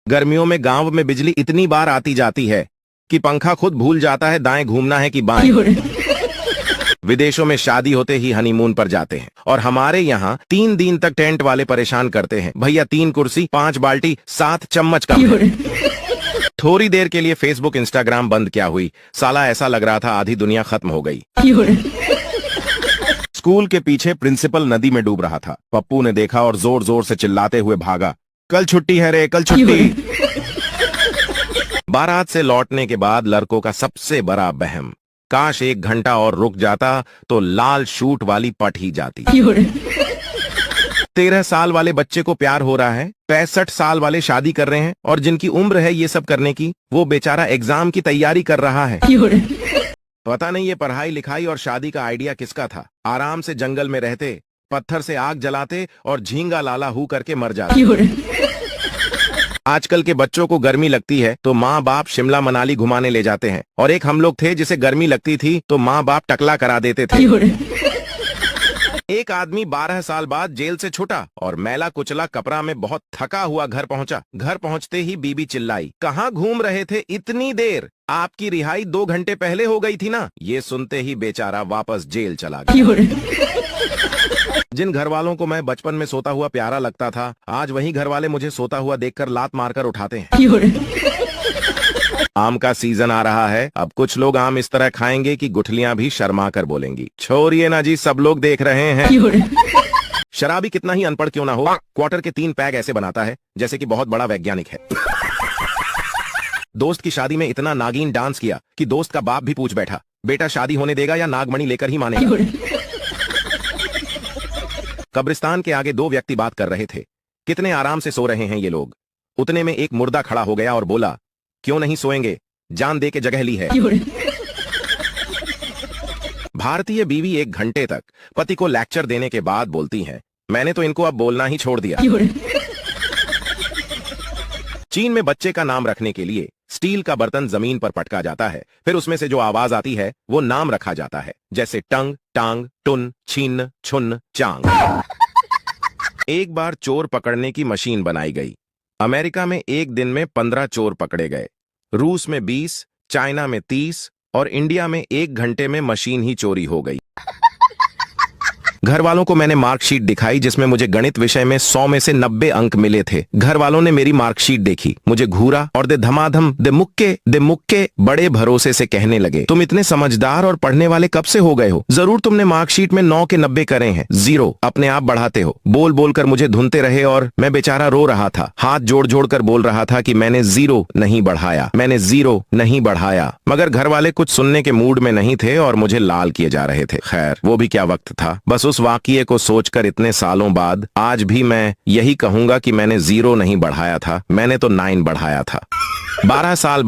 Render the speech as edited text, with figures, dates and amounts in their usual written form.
गर्मियों में गांव में बिजली इतनी बार आती जाती है कि पंखा खुद भूल जाता है दाएं घूमना है कि बाएं। विदेशों में शादी होते ही हनीमून पर जाते हैं और हमारे यहाँ 3 दिन तक टेंट वाले परेशान करते हैं। भैया 3 कुर्सी, 5 बाल्टी, 7 चम्मच कम है। थोड़ी देर के लिए फेसबुक इंस्टाग्राम बंद क्या हुई, साला ऐसा लग रहा था आधी दुनिया खत्म हो गई। स्कूल के पीछे प्रिंसिपल नदी में डूब रहा था। पप्पू ने देखा और जोर जोर से चिल्लाते हुए भागा, कल छुट्टी है रे, कल छुट्टी। बारात से लौटने के बाद लड़कों का सबसे बड़ा बहम, काश 1 घंटा और रुक जाता तो लाल शूट वाली पट ही जाती। 13 साल वाले बच्चे को प्यार हो रहा है, 65 साल वाले शादी कर रहे हैं और जिनकी उम्र है ये सब करने की, वो बेचारा एग्जाम की तैयारी कर रहा है। पता नहीं ये पढ़ाई लिखाई और शादी का आइडिया किसका था। आराम से जंगल में रहते, पत्थर से आग जलाते और झींगा लाला हू करके मर जाते। आजकल के बच्चों को गर्मी लगती है तो माँ बाप शिमला मनाली घुमाने ले जाते हैं, और एक हम लोग थे जिसे गर्मी लगती थी तो माँ बाप टकला करा देते थे। एक आदमी 12 साल बाद जेल से छूटा और मैला कुचला कपड़ा में बहुत थका हुआ घर पहुंचा। घर पहुंचते ही बीबी चिल्लाई, कहाँ घूम रहे थे इतनी देर, आपकी रिहाई 2 घंटे पहले हो गई थी ना। ये सुनते ही बेचारा वापस जेल चला गया। जिन घर वालों को मैं बचपन में सोता हुआ प्यारा लगता था, आज वही घर वाले मुझे सोता हुआ देखकर लात मारकर उठाते हैं। आम का सीजन आ रहा है, अब कुछ लोग आम इस तरह खाएंगे कि गुठलियां भी शर्मा कर बोलेंगी, छोड़िए ना जी, सब लोग देख रहे हैं। शराबी कितना ही अनपढ़ क्यों ना हो, क्वार्टर के 3 पैग ऐसे बनाता है जैसे कि बहुत बड़ा वैज्ञानिक है। दोस्त की शादी में इतना नागिन डांस किया कि दोस्त का बाप भी पूछ बैठा, बेटा शादी होने देगा या नागमणि लेकर ही मानेगा। कब्रिस्तान के आगे 2 व्यक्ति बात कर रहे थे, कितने आराम से सो रहे हैं ये लोग। उतने में एक मुर्दा खड़ा हो गया और बोला, क्यों नहीं सोएंगे, जान दे के जगह ली है। भारतीय बीवी 1 घंटे तक पति को लेक्चर देने के बाद बोलती हैं, मैंने तो इनको अब बोलना ही छोड़ दिया। चीन में बच्चे का नाम रखने के लिए स्टील का बर्तन जमीन पर पटका जाता है, फिर उसमें से जो आवाज आती है वो नाम रखा जाता है, जैसे टंग, टांग, टुन, छीन, छुन, चांग। एक बार चोर पकड़ने की मशीन बनाई गई। अमेरिका में एक दिन में 15 चोर पकड़े गए, रूस में 20, चाइना में 30 और इंडिया में 1 घंटे में मशीन ही चोरी हो गई। घर वालों को मैंने मार्कशीट दिखाई जिसमें मुझे गणित विषय में 100 में से 90 अंक मिले थे। घर वालों ने मेरी मार्कशीट देखी, मुझे घूरा और दे धमाधम दे मुक्के बड़े भरोसे से कहने लगे, तुम इतने समझदार और पढ़ने वाले कब से हो गए हो, जरूर तुमने मार्कशीट में 9 के 90 करे हैं, 0 अपने आप बढ़ाते हो। बोल बोल कर मुझे धुनते रहे और मैं बेचारा रो रहा था, हाथ जोड़ जोड़ कर बोल रहा था कि मैंने 0 नहीं बढ़ाया, मैंने 0 नहीं बढ़ाया। मगर घर वाले कुछ सुनने के मूड में नहीं थे और मुझे लाल किए जा रहे थे। खैर वो भी क्या वक्त था। बस उस वाकये को सोचकर इतने सालों बाद आज भी मैं यही कहूंगा कि मैंने 0 नहीं बढ़ाया था, मैंने तो 9 बढ़ाया था। 12 साल